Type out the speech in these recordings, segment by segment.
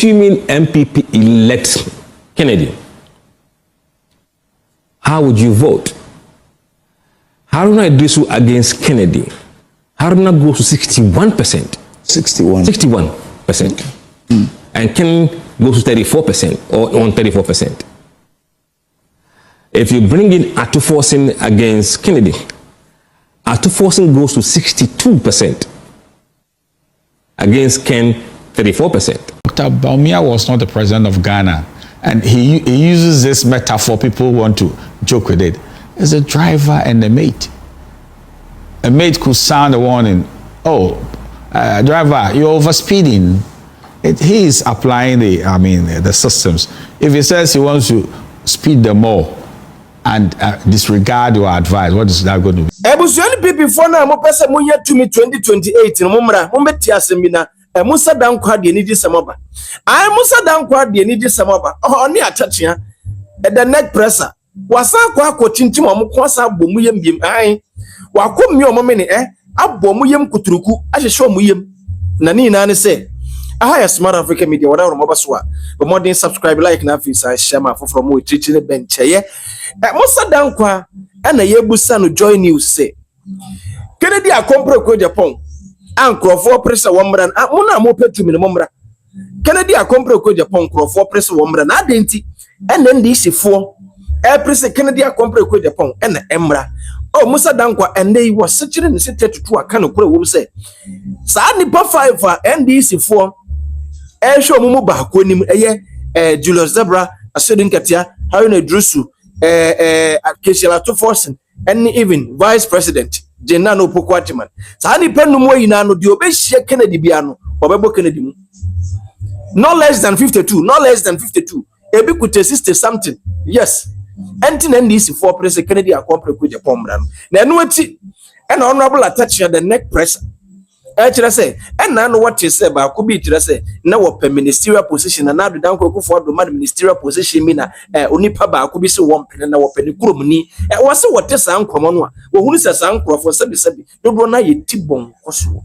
assuming NPP elects Kennedy, how would you vote? Haruna Idrisu against Kennedy. Haruna goes to 61%. 61%. And Ken goes to 34% or on 34%. If you bring in Atta Akyea against Kennedy, Atta Akyea goes to 62%. Against Ken, 34%. Dr. Bawumia was not the president of Ghana, and he uses this metaphor. People want to joke with it. It's a driver and a mate. A mate could sound a warning. Oh, driver, you're overspeeding. He is applying the systems. If he says he wants to speed them more and disregard your advice, what is that going to be? Ebusuani people for now, mo pese mo year to me 2028 no mumra mo beti asemi Musa Danquah de ni di samoba. Musa Danquah de ni di samoba. Oni Atta Akyea the neck presser. Wasa kwa kotintim omo kwasa bomu yem biem ai. Wakommi omo me ne abomu yem kuturuku ahehye omo yem. Na ni na ne se aha Smart Africa Media wada ro mobaso a. But more than subscribe, like na fisa share ma from mo chichi ne bencheye. Musa Danquah na yebusa no joy news say Kennedy akompro ko Japan ankrofo pressure womra na mo petumi ne momra Kennedy akompro ko Japan krofo pressure womra na adenti NDC fo pressure Kennedy akompro ko Japan na emra Musa Danquah ende was searching ne se 32 aka no kura wom say sa nipa 5 NDC fo show mu ba ko nim Julius Zebra Asodin Katia Haruna Idrisu Atta Akyea and even vice president Jenano Pokwatiman. Sani penumwe inano di obeshia Kennedy biano obebo Kennedy mu. No less than 52, no less than 52. Ebi kute 60 something. Yes. Entin NDC for president Kennedy akompre ku Japan brano. Na enu ati and honorable Atta Akyea the neck pressure. Say, and now what you say about could be to say, now a ministerial position, and now the Danquah for the ministerial position, mina, only paba could be so one pen and our penny crummy. And was what is uncommon one. Well, who is a uncle for Sabi? Don't run a Tibon Cosu.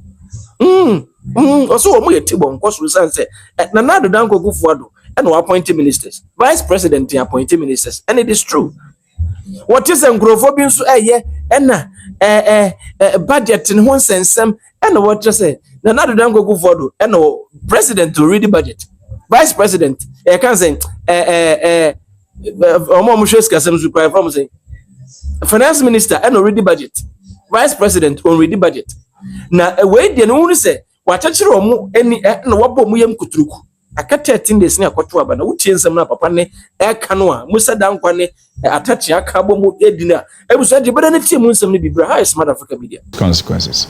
Also, a Tibon Cosu say, and now the Danquah go forward and appointed ministers, vice president appointed ministers, and it is true. What is Angrophobia so and budget in one sense, and what you say, another don't go forward, and no president to read the budget, vice president, I can't say, from say, finance minister, and read the budget, vice president, on read the budget. Now, away the only say, what any what bomb kutruku. Akata 10 days na kwatwa ba na wutiensam na papa ne kano a Musa Danquah ne Atta Akyea ka bomu edina ebuso de beda ne tie mu nsam ne bibra ha Smart Africa Media. Consequences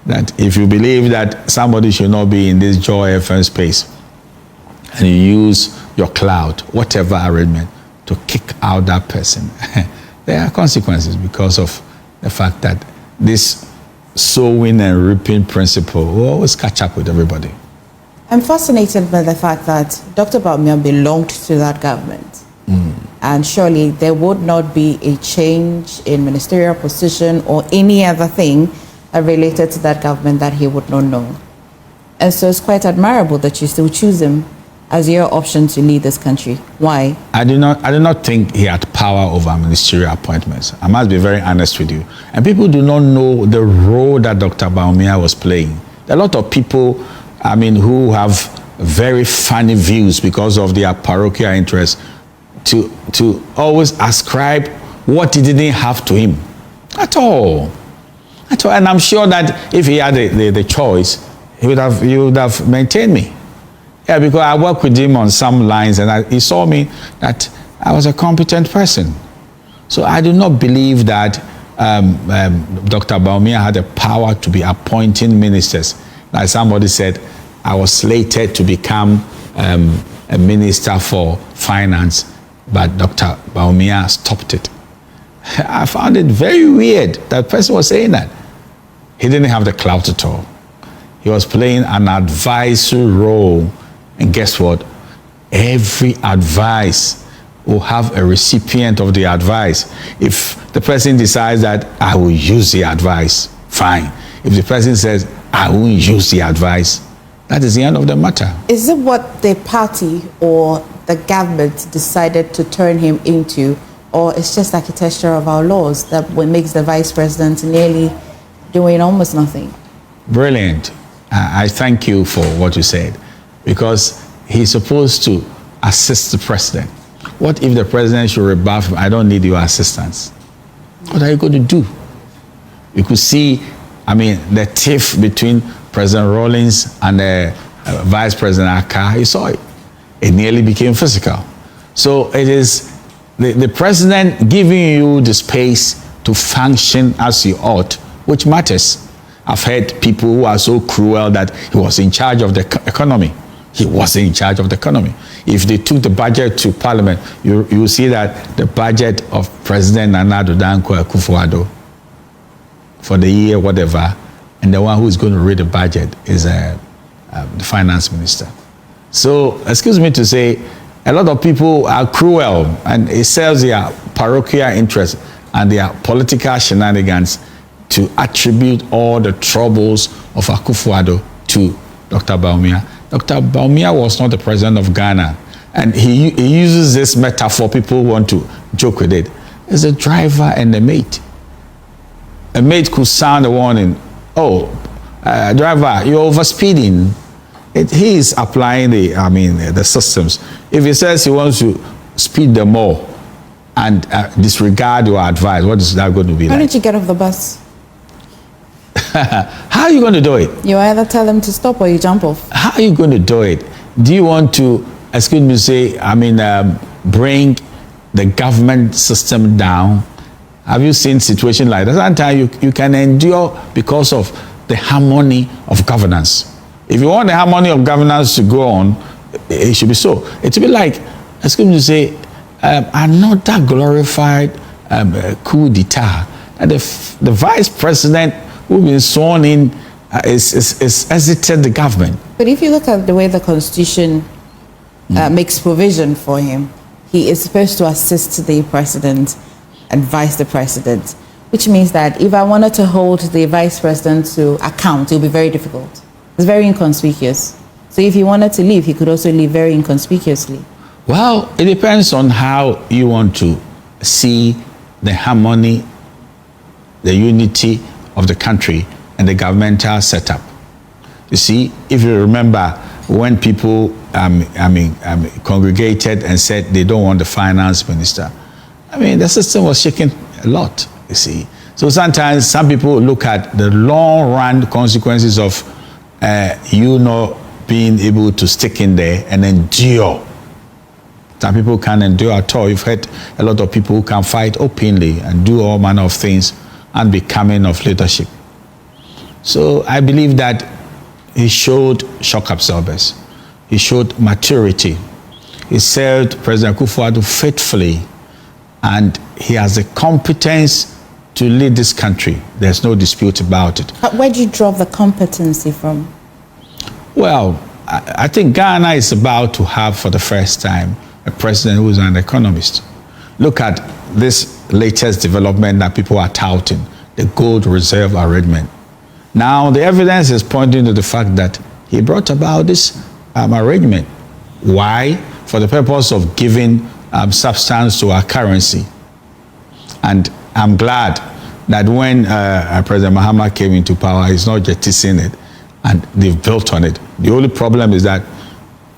that if you believe that somebody should not be in this Joy FM space and you use your clout, whatever arrangement, to kick out that person, there are consequences because of the fact that this sowing and reaping principle will always catch up with everybody. I'm fascinated by the fact that Dr. Bawumia belonged to that government. And surely there would not be a change in ministerial position or any other thing related to that government that he would not know. And so it's quite admirable that you still choose him as your option to lead this country. Why? I do not think he had power over ministerial appointments. I must be very honest with you. And people do not know the role that Dr. Bawumia was playing. There are a lot of people who have very funny views because of their parochial interests to always ascribe what he didn't have to him at all. And I'm sure that if he had the choice, he would have maintained me. Yeah, because I worked with him on some lines and he saw me that I was a competent person. So I do not believe that Dr. Bawumia had the power to be appointing ministers. Like somebody said, I was slated to become a minister for finance, but Dr. Bawumia stopped it. I found it very weird that person was saying that. He didn't have the clout at all. He was playing an advisory role. And guess what? Every advice will have a recipient of the advice. If the person decides that I will use the advice, fine. If the person says, I won't use the advice, That is the end of the matter. Is it what the party or the government decided to turn him into, or it's just architecture of our laws that makes the vice president nearly doing almost nothing? Brilliant. I thank you for what you said, because he's supposed to assist the president. What if the president should rebuff him? I don't need your assistance. What are you going to do? You could see, the tiff between President Rawlings and Vice President Akyea. You saw it. It nearly became physical. So it is the president giving you the space to function as you ought, which matters. I've heard people who are so cruel that he was in charge of the economy. He wasn't in charge of the economy. If they took the budget to Parliament, you will see that the budget of President Danquah for the year, whatever, and the one who is going to read the budget is the finance minister. So, excuse me to say, a lot of people are cruel, and it serves their parochial interest and their political shenanigans to attribute all the troubles of Akufo-Addo to Dr. Bawumia. Dr. Bawumia was not the president of Ghana, and he uses this metaphor. People want to joke with it. It's a driver and a mate. A mate could sound a warning. Oh, driver, you're overspeeding. He is applying the systems. If he says he wants to speed them more and disregard your advice, what is that going to be Why like? don't you get off the bus? How are you going to do it? You either tell them to stop or you jump off. How are you going to do it? Do you want to, excuse me, say, bring the government system down? Have you seen situations like that? Sometimes you can endure because of the harmony of governance. If you want the harmony of governance to go on, it should be so. It should be like, excuse me to say, another glorified coup d'etat. And the vice president who's been sworn in is exited the government. But if you look at the way the Constitution makes provision for him, he is supposed to assist the president, advise the president, which means that if I wanted to hold the vice president to account, it would be very difficult. It's very inconspicuous. So if he wanted to leave, he could also leave very inconspicuously. Well, it depends on how you want to see the harmony, the unity of the country and the governmental setup. You see, if you remember when people congregated and said they don't want the finance minister, the system was shaking a lot, you see. So sometimes some people look at the long-run consequences of you not being able to stick in there and endure. Some people can't endure at all. You've heard a lot of people who can fight openly and do all manner of things and be coming of leadership. So I believe that he showed shock absorbers. He showed maturity. He served President Akufo-Addo faithfully, and he has the competence to lead this country. There's no dispute about it. Where do you draw the competency from? Well, I think Ghana is about to have for the first time a president who is an economist. Look at this latest development that people are touting, the gold reserve arrangement. Now, the evidence is pointing to the fact that he brought about this arrangement. Why? For the purpose of giving substance to our currency. And I'm glad that when President Mahama came into power, he's not jettisoning it, and they've built on it. The only problem is that,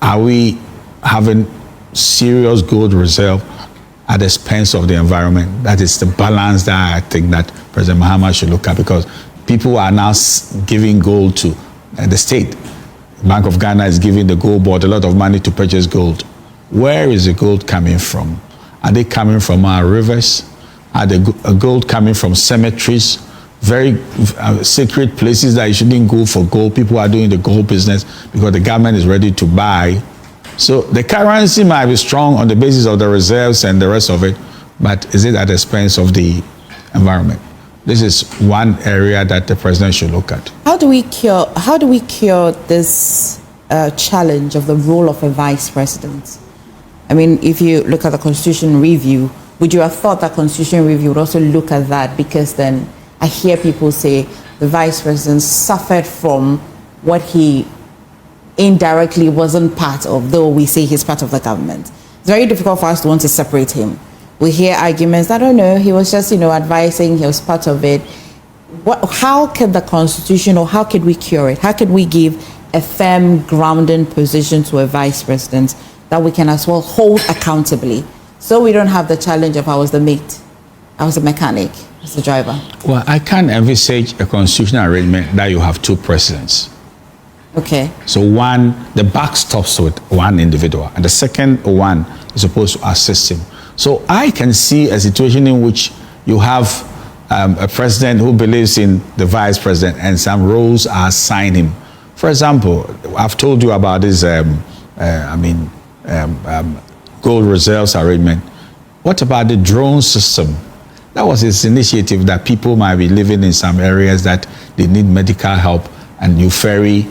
are we having serious gold reserve at the expense of the environment? That is the balance that I think that President Mahama should look at, because people are now giving gold to the state. Bank of Ghana is giving the gold board a lot of money to purchase gold. Where is the gold coming from? Are they coming from our rivers? Are the gold coming from cemeteries? Very sacred places that you shouldn't go for gold. People are doing the gold business because the government is ready to buy. So the currency might be strong on the basis of the reserves and the rest of it, but is it at the expense of the environment? This is one area that the president should look at. How do we cure this challenge of the role of a vice president? If you look at the Constitution review, would you have thought that Constitution review would also look at that? Because then I hear people say the vice president suffered from what he indirectly wasn't part of, though we say he's part of the government. It's very difficult for us to want to separate him. We hear arguments, I don't know, he was just, advising, he was part of it. How can the Constitution, or how can we cure it? How can we give a firm grounding position to a vice president that we can as well hold accountably, so we don't have the challenge of I was the mate, I was a mechanic, I was the driver? Well, I can't envisage a constitutional arrangement that you have two presidents. Okay. So one, the buck stops with one individual, and the second one is supposed to assist him. So I can see a situation in which you have a president who believes in the vice president, and some roles are assigned him. For example, I've told you about this, gold reserves arrangement. What about the drone system? That was his initiative, that people might be living in some areas that they need medical help, and you ferry,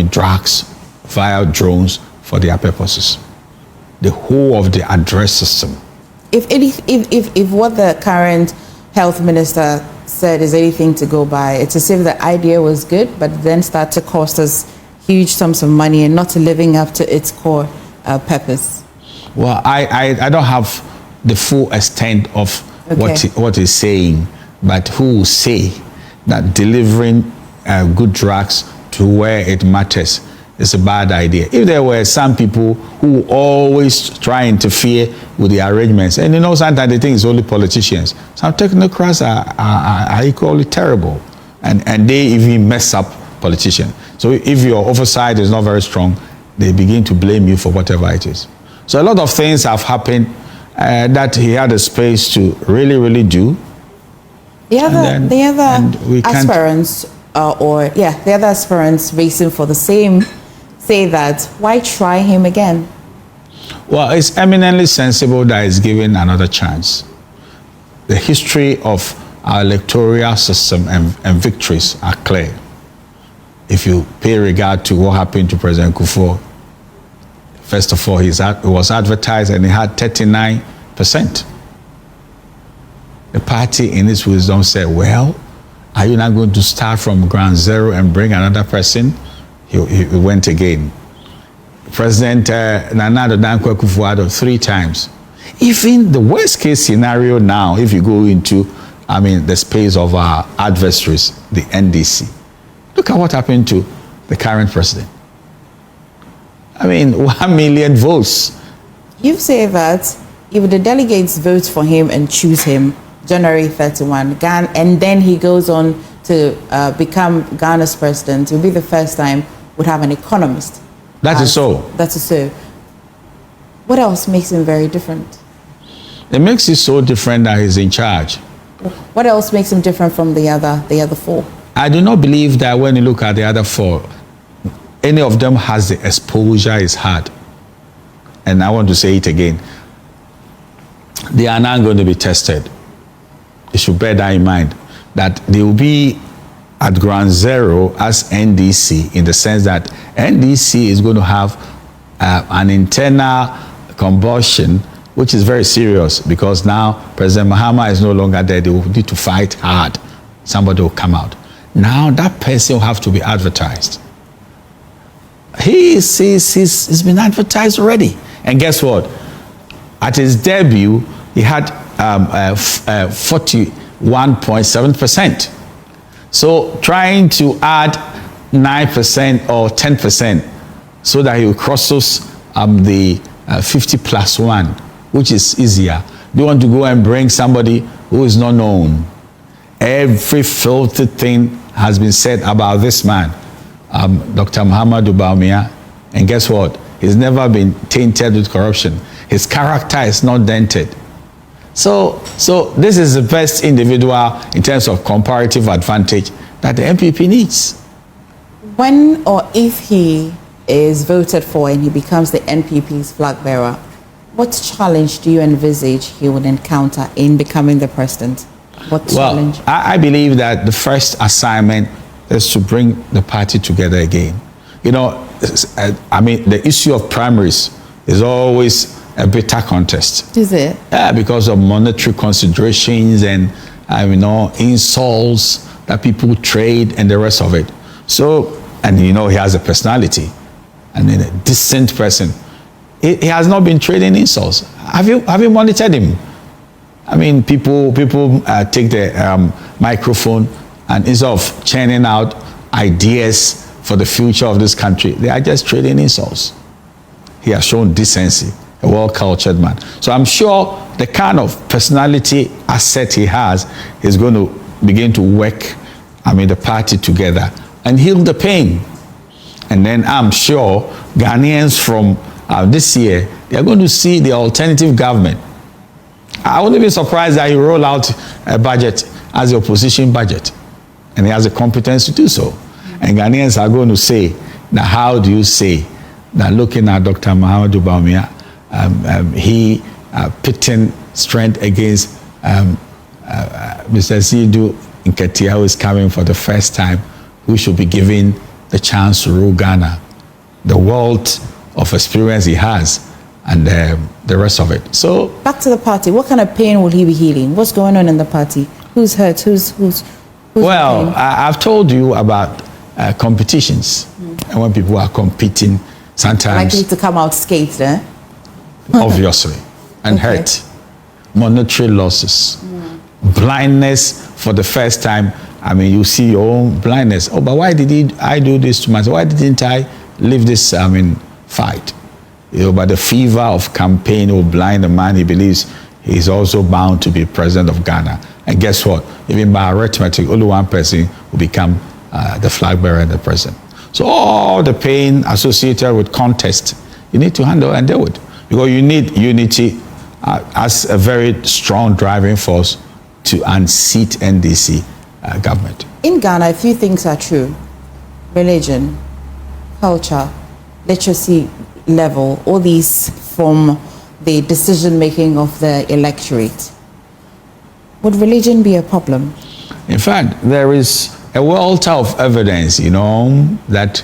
drugs via drones for their purposes. The whole of the address system. If what the current health minister said is anything to go by, it's as if the idea was good, but then start to cost us huge sums of money and not living up to its core purpose. Well, I don't have the full extent of what he's saying, but who will say that delivering good drugs to where it matters is a bad idea? If there were some people who always try to interfere with the arrangements, and sometimes they think it's only politicians. Some technocrats are equally terrible, and they even mess up politicians. So if your oversight is not very strong, they begin to blame you for whatever it is. So a lot of things have happened that he had a space to really do. The other aspirants, the other aspirants racing for the same, say that, why try him again? Well, it's eminently sensible that he's given another chance. The history of our electoral system and victories are clear. If you pay regard to what happened to President Kufuor, first of all, he was advertised and he had 39%. The party in its wisdom said, well, are you not going to start from ground zero and bring another person? He went again. President Nana Danquah Kufuor 3 times. Even the worst case scenario now, if you go into, the space of our adversaries, the NDC, look at what happened to the current president. 1 million votes. You say that if the delegates vote for him and choose him January 31, and then he goes on to become Ghana's president, it will be the first time we'd have an economist. That is so. That is so. What else makes him very different? It makes it so different that he's in charge. What else makes him different from the other 4? I do not believe that when you look at the other 4, any of them has the exposure he's had. And I want to say it again. They are not going to be tested. You should bear that in mind, that they will be at ground zero as NDC, in the sense that NDC is going to have an internal combustion, which is very serious, because now President Mahama is no longer there. They will need to fight hard. Somebody will come out. Now that person will have to be advertised. He's been advertised already. And guess what? At his debut, he had 41.7%. So trying to add 9% or 10% so that he will cross the 50+1, which is easier. They want to go and bring somebody who is not known. Every filthy thing has been said about this man, Dr. Bawumia, and guess what? He's never been tainted with corruption. His character is not dented. So this is the best individual in terms of comparative advantage that the NPP needs. When or if he is voted for and he becomes the NPP's flag bearer, what challenge do you envisage he would encounter in becoming the president? What challenge? Well, I believe that the first assignment is to bring the party together again. The issue of primaries is always a bitter contest. Is it? Yeah, because of monetary considerations and insults that people trade and the rest of it. So, he has a personality. and a decent person. He has not been trading insults. Have you monitored him? I mean, people take the microphone and instead of churning out ideas for the future of this country, they are just trading insults. He has shown decency, a well-cultured man. So I'm sure the kind of personality asset he has is going to begin to work, the party together and heal the pain. And then I'm sure Ghanaians from this year, they are going to see the alternative government. I wouldn't be surprised that he roll out a budget as the opposition budget. And he has the competence to do so. And Ghanaians are going to say, now how do you say that looking at Dr. Muhammadu Bawumia, he pitting strength against Mr. Sidu Nketia, who is coming for the first time, who should be given the chance to rule Ghana, the wealth of experience he has, and the rest of it. So back to the party. What kind of pain will he be healing? What's going on in the party? Who's hurt? Who's well, I've told you about competitions, and when people are competing, sometimes likely to come out scathed, eh? Obviously, and hurt, monetary losses, blindness for the first time. You see your own blindness. Oh, but why did I do this to myself? Why didn't I leave this fight? But the fever of campaign will blind the man. He believes he's also bound to be president of Ghana. And guess what? Even by arithmetic, only one person will become the flag bearer and the president. So all the pain associated with contest, you need to handle and deal with. Because you need unity as a very strong driving force to unseat NDC government. In Ghana, a few things are true. Religion, culture, literacy level, all these form the decision-making of the electorate. Would religion be a problem? In fact, there is a wealth of evidence, that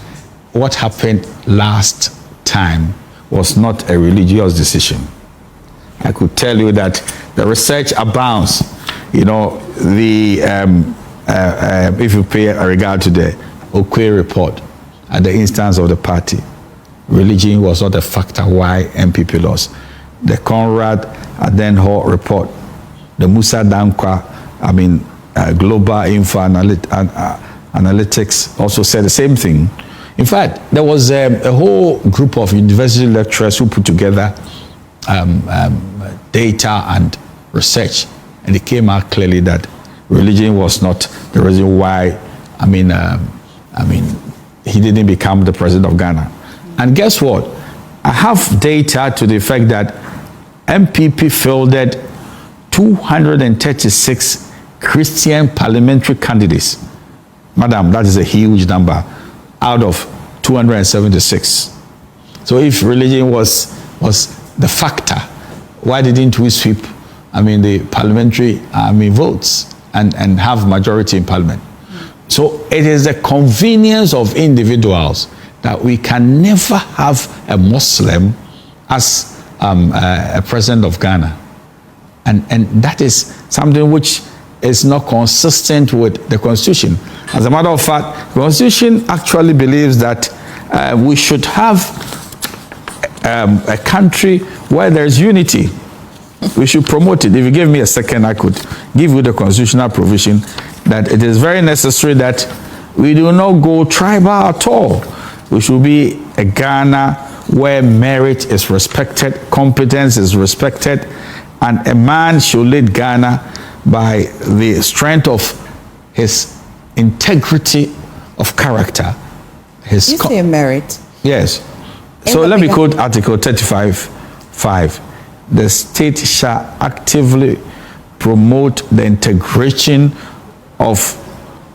what happened last time was not a religious decision. I could tell you that the research abounds. If you pay regard to the Okwe report at the instance of the party, religion was not a factor why NPP lost. The Conrad Adenho report, the Musa Danquah, Global Info Analytics also said the same thing. In fact, there was a whole group of university lecturers who put together data and research, and it came out clearly that religion was not the reason why, he didn't become the president of Ghana. And guess what? I have data to the effect that NPP fielded 236 Christian parliamentary candidates. Madam, that is a huge number out of 276. So if religion was the factor, why didn't we sweep the parliamentary votes and have majority in parliament? So it is the convenience of individuals that we can never have a Muslim as a president of Ghana. And that is something which is not consistent with the Constitution. As a matter of fact, the Constitution actually believes that we should have a country where there's unity. We should promote it. If you give me a second, I could give you the constitutional provision that it is very necessary that we do not go tribal at all. We should be a Ghana where merit is respected, competence is respected, and a man should lead Ghana by the strength of his integrity of character. You say merit? Yes. So let me quote Article 35:5. The state shall actively promote the integration of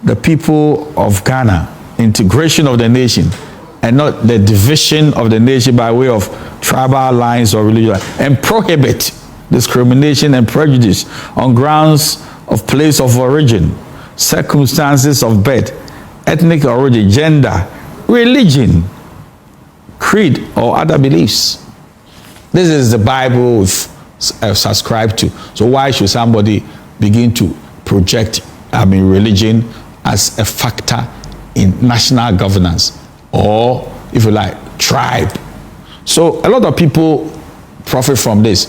the people of Ghana, integration of the nation, and not the division of the nation by way of tribal lines or religion, and prohibit discrimination and prejudice on grounds of place of origin, circumstances of birth, ethnic origin, gender, religion, creed, or other beliefs. This is the Bible we've subscribed to. So why should somebody begin to project religion as a factor in national governance, or, if you like, tribe. So a lot of people profit from this.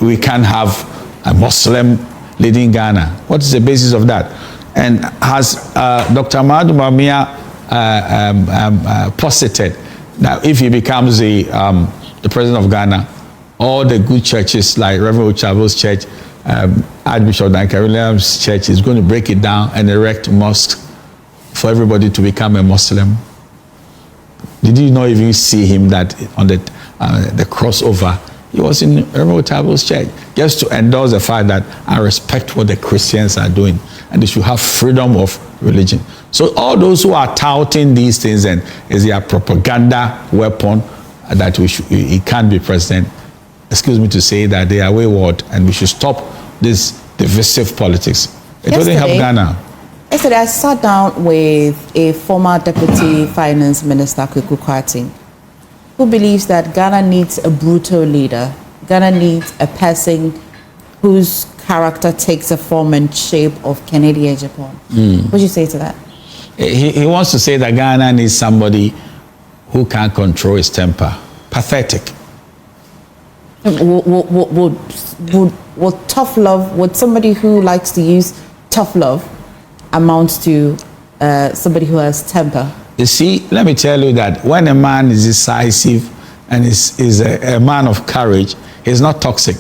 We can have a Muslim leading Ghana. What is the basis of that? And has Dr. Bawumia posited that if he becomes the president of Ghana, all the good churches like Reverend Ochabo's church, Archbishop Danquah Williams' church is going to break it down and erect mosques for everybody to become a Muslim? Did you not even see him that on the crossover? He was in Reverend Ochabo's church just to endorse the fact that I respect what the Christians are doing and they should have freedom of religion. So all those who are touting these things and is their propaganda weapon that he can't be president, excuse me to say that they are wayward and we should stop this divisive politics. It wouldn't help Ghana. Yesterday, I sat down with a former Deputy Finance Minister, Kweku Kwarteng, who believes that Ghana needs a brutal leader. Ghana needs a person whose character takes the form and shape of Kennedy Ejapon. What do you say to that? He wants to say that Ghana needs somebody who can control his temper. Pathetic. Would tough love, would somebody who likes to use tough love amount to somebody who has temper? You see, let me tell you that when a man is decisive and is a man of courage, he's not toxic.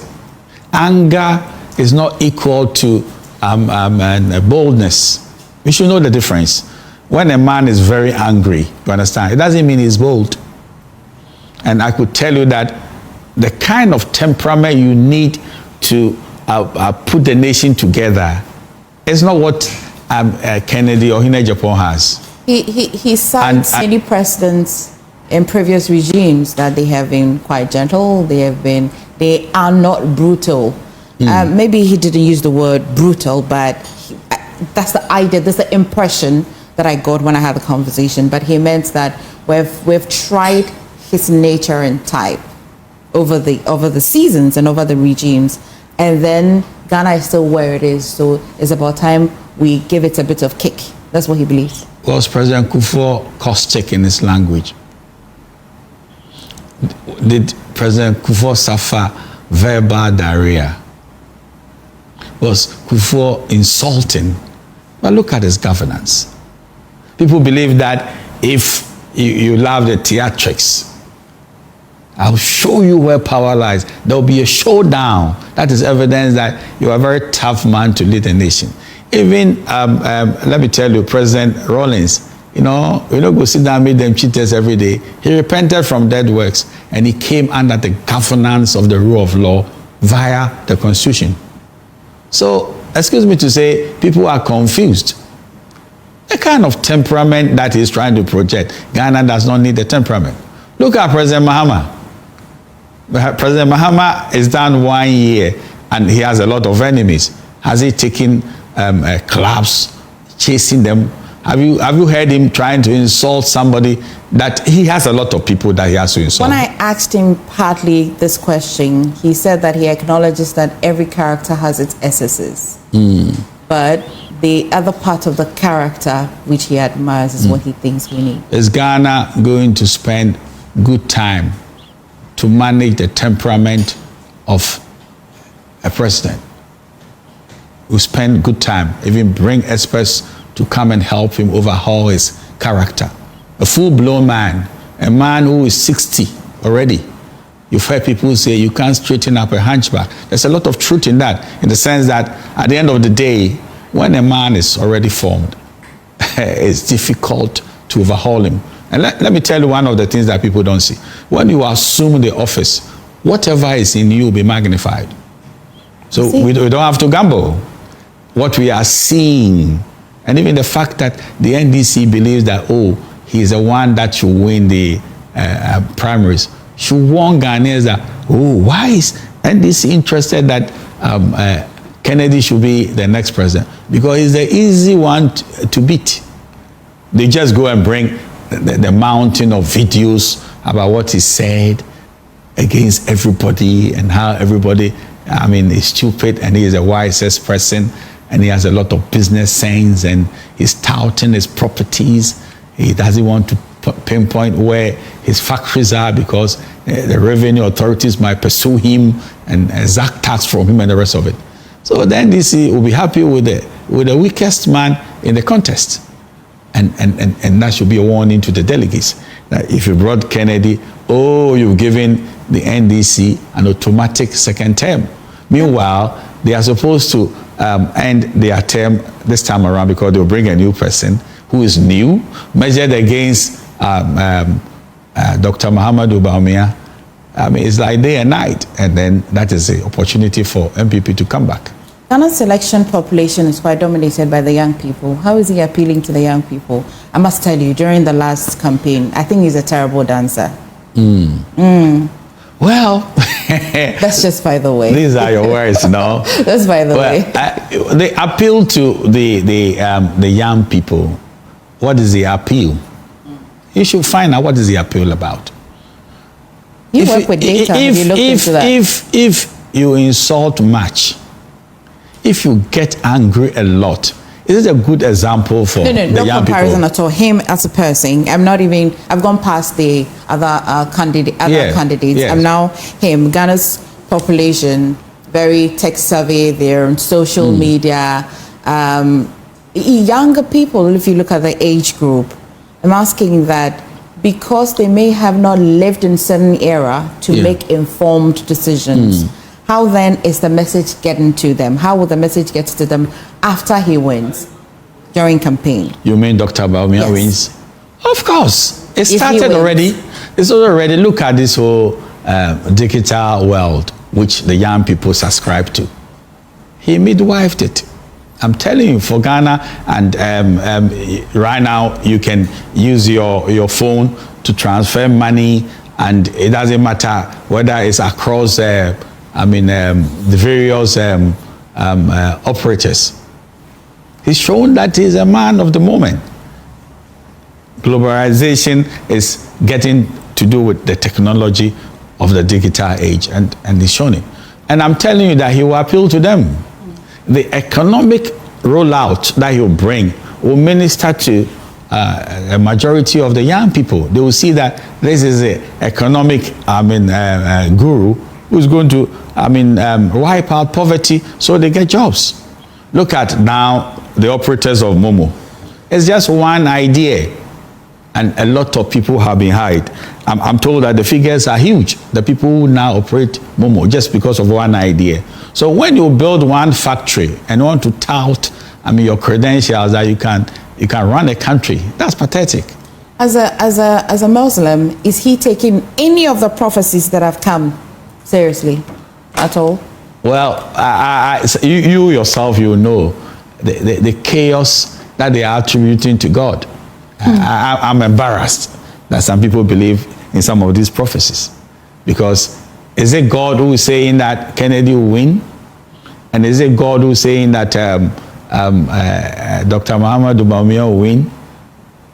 Anger is not equal to boldness. We should know the difference. When a man is very angry, you understand, it doesn't mean he's bold. And I could tell you that the kind of temperament you need to put the nation together is not what Kennedy or Hine Ejapon has. He cites many presidents in previous regimes that they have been quite gentle. They are not brutal. Maybe he didn't use the word brutal, but that's the idea, that's the impression that I got when I had the conversation. But he meant that we've tried his nature and type over the seasons and over the regimes, and then Ghana is still where it is. So it's about time we give it a bit of kick. That's what he believes. Was President Kufuor caustic in his language? Did President Kufuor suffer verbal diarrhea? Was Kufuor insulting? But look at his governance. People believe that if you love the theatrics, I'll show you where power lies. There'll be a showdown. That is evidence that you are a very tough man to lead a nation. Even, let me tell you, President Rawlings, you know, we don't go sit down and meet them cheaters every day. He repented from dead works and he came under the governance of the rule of law via the Constitution. So, excuse me to say, people are confused. The kind of temperament that he's trying to project, Ghana does not need the temperament. Look at President Mahama. President Mahama is done 1 year and he has a lot of enemies. Has he taken clubs, chasing them? Have you heard him trying to insult somebody? That he has a lot of people that he has to insult. When I asked him partly this question, he said that he acknowledges that every character has its excesses. But the other part of the character which he admires is what he thinks we need. Is Ghana going to spend good time to manage the temperament of a president? Who spend good time, even bring experts to come and help him overhaul his character. A full-blown man, a man who is 60 already. You've heard people say you can't straighten up a hunchback. There's a lot of truth in that, in the sense that at the end of the day, when a man is already formed, it's difficult to overhaul him. And let me tell you one of the things that people don't see. When you assume the office, whatever is in you will be magnified. So we don't have to gamble. What we are seeing, and even the fact that the NDC believes that, oh, he's the one that should win the primaries, should warn Ghanaians that, oh, why is NDC interested that Kennedy should be the next president? Because he's the easy one to beat. They just go and bring the mountain of videos about what he said against everybody and how everybody, I mean, is stupid and he is the wisest person and he has a lot of business sense and he's touting his properties. He doesn't want to pinpoint where his factories are, because the revenue authorities might pursue him and exact tax from him and the rest of it. So the NDC will be happy with the weakest man in the contest. And that should be a warning to the delegates. That if you brought Kennedy, you've given the NDC an automatic second term. Meanwhile, they are supposed to end their term this time around, because they'll bring a new person who is new, measured against Dr. Muhammadu Bawumia. I mean, it's like day and night. And then that is the opportunity for NPP to come back. Ghana's election population is quite dominated by the young people. How is he appealing to the young people? I must tell you, during the last campaign, I think he's a terrible dancer. Well, that's just by the way. These are your words, no? That's by the way. They appeal to the young people. What is the appeal? You should find out what is the appeal about. You work with data. Have you looked into that? If you insult much, if you get angry a lot, is it a good example for the young people? No comparison at all. Him as a person. I've gone past the other candidates. Yes. I'm now him. Ghana's population, very tech savvy. They're on social media. Younger people, if you look at the age group, I'm asking that because they may have not lived in certain era to make informed decisions. How then is the message getting to them? How will the message get to them after he wins during campaign? You mean Dr. Bawumia wins? Of course. It If started already. It's already. Look at this whole digital world, which the young people subscribe to. He midwifed it. I'm telling you, for Ghana, and right now you can use your phone to transfer money, and it doesn't matter whether it's across the various operators. He's shown that he's a man of the moment. Globalization is getting to do with the technology of the digital age, and he's shown it. And I'm telling you that he will appeal to them. The economic rollout that he'll bring will minister to a majority of the young people. They will see that this is an economic guru who's going to wipe out poverty so they get jobs. Look at now the operators of Momo. It's just one idea, and a lot of people have been hired. I'm told that the figures are huge. The people who now operate Momo just because of one idea. So when you build one factory and want to tout, your credentials that you can run a country, that's pathetic. As a Muslim, is he taking any of the prophecies that have come seriously at all? Well, you yourself, you know the chaos that they are attributing to God. I'm embarrassed that some people believe in some of these prophecies, because is it God who is saying that Kennedy will win? And is it God who is saying that Dr. Muhammadu Bawumia will win?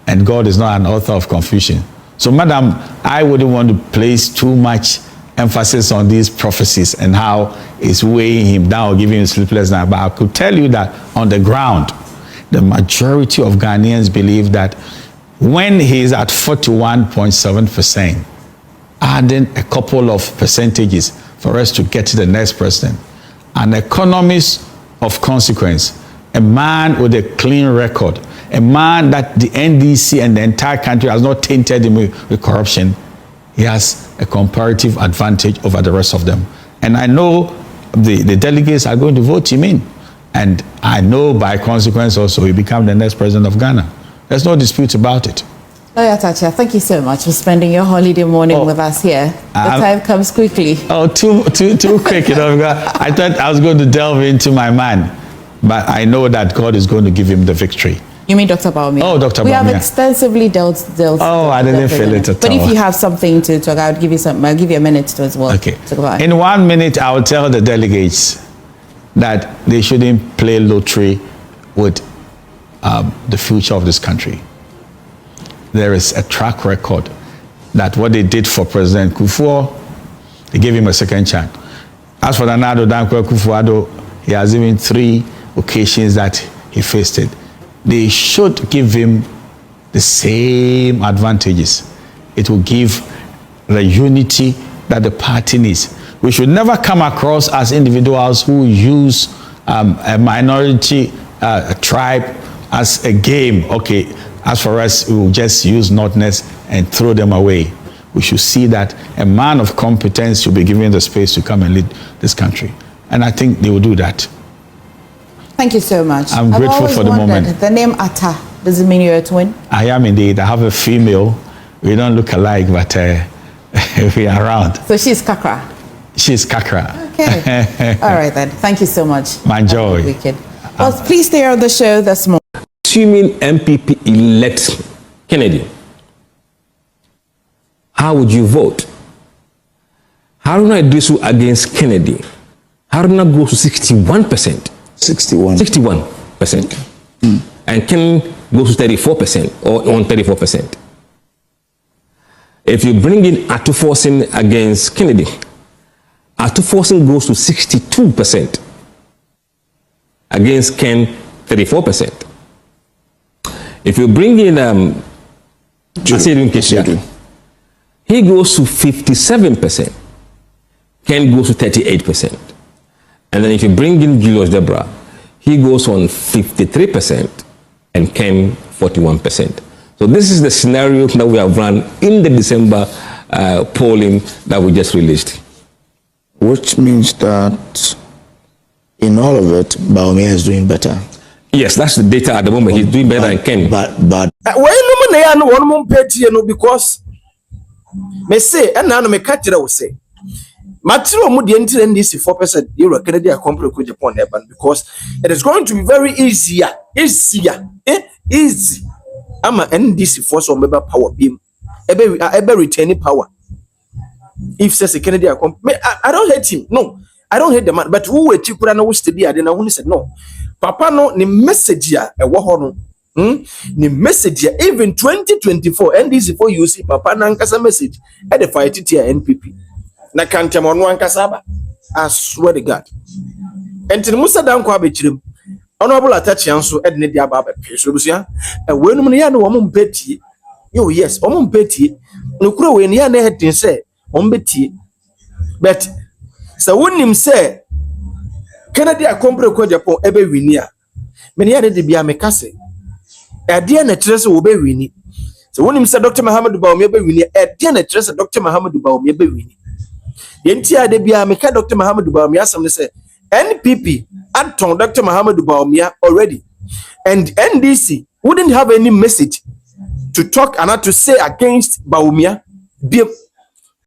And God is not an author of confusion. So, madam, I wouldn't want to place too much emphasis on these prophecies and how it's weighing him down or giving him sleepless night. But I could tell you that on the ground, the majority of Ghanaians believe that when he is at 41.7%, adding a couple of percentages for us to get to the next president, an economist of consequence, a man with a clean record, a man that the NDC and the entire country has not tainted him with corruption, he has a comparative advantage over the rest of them. And I know the delegates are going to vote him in. And I know by consequence also he become the next president of Ghana. There's no dispute about it. Lawyer Atta Akyea, thank you so much for spending your holiday morning with us here. The time comes quickly. Too quick, I thought I was going to delve into my man. But I know that God is going to give him the victory. You mean Dr. Bawumia? Oh, Dr. Bawumia. We have extensively dealt. I didn't feel it at all. But if you have something to talk, I'll give you a minute to as well. Okay. In 1 minute, I will tell the delegates that they shouldn't play lottery with the future of this country. There is a track record that what they did for President Kufuor, they gave him a second chance. As for Danquah Kufuor, he has even 3 occasions that he faced it. They should give him the same advantages. It will give the unity that the party needs. We should never come across as individuals who use a minority tribe as a game. Okay, as for us, we will just use Northerners and throw them away. We should see that a man of competence should be given the space to come and lead this country. And I think they will do that. Thank you so much. I'm grateful for the moment. The name Atta, does it mean you're a twin? I am indeed. I have a female. We don't look alike, but we are around. So she's Kakra? She's Kakra. Okay. All right then. Thank you so much. My joy. Well, please stay on the show this morning. Assuming NPP elect Kennedy, how would you vote? Haruna Idrisu against Kennedy. Haruna goes to 61%. 61%. And Ken goes to 34% or on 34%. If you bring in Atta Akyea against Kennedy, Atta Akyea goes to 62%. Against Ken, 34%. If you bring in he goes to 57%. Ken goes to 38%. And then if you bring in Julius Debra, he goes on 53% and Ken 41%. So this is the scenario that we have run in the December polling that we just released. Which means that in all of it, Bawumia is doing better. Yes, that's the data at the moment. He's doing better than Ken. But because me say and now me catch it. I will say material mu the entire NDC 4% you Kennedy a compare with Japan because it is going to be very easy ama NDC force on member power beam ebe retaining power if says Kennedy a compare I don't hate him, no, I don't hate the man, but who were chikura na who be ade na who said no papa no ni message ya e wo ho no ni message ya even 2024 NDC for you see papa na nkasa message e dey fight it here NPP na kantem ono ankasa ba. I swear to God. Enti Musa Danquah abechirem honorable Atta Akyea so e de ne dia ba ba peso busia e wenum ne ya no wo mpeti yo yes wo mpeti no kura we ne ya na hetin say wo mpeti but so wonim say Kennedy a compare ko Japan ebe wini a me ne ya de bia me kase e de na kire so wo be wini so wonim say Dr. Muhammadu Bawumia be wini e de na kire so Dr. Muhammadu Bawumia be wini yenti ade bia me ka Dr. Muhammadu Bawumia asem ne say NPP Anton Dr. Muhammadu Bawumia already and NDC wouldn't have any message to talk and to say against Bawumia.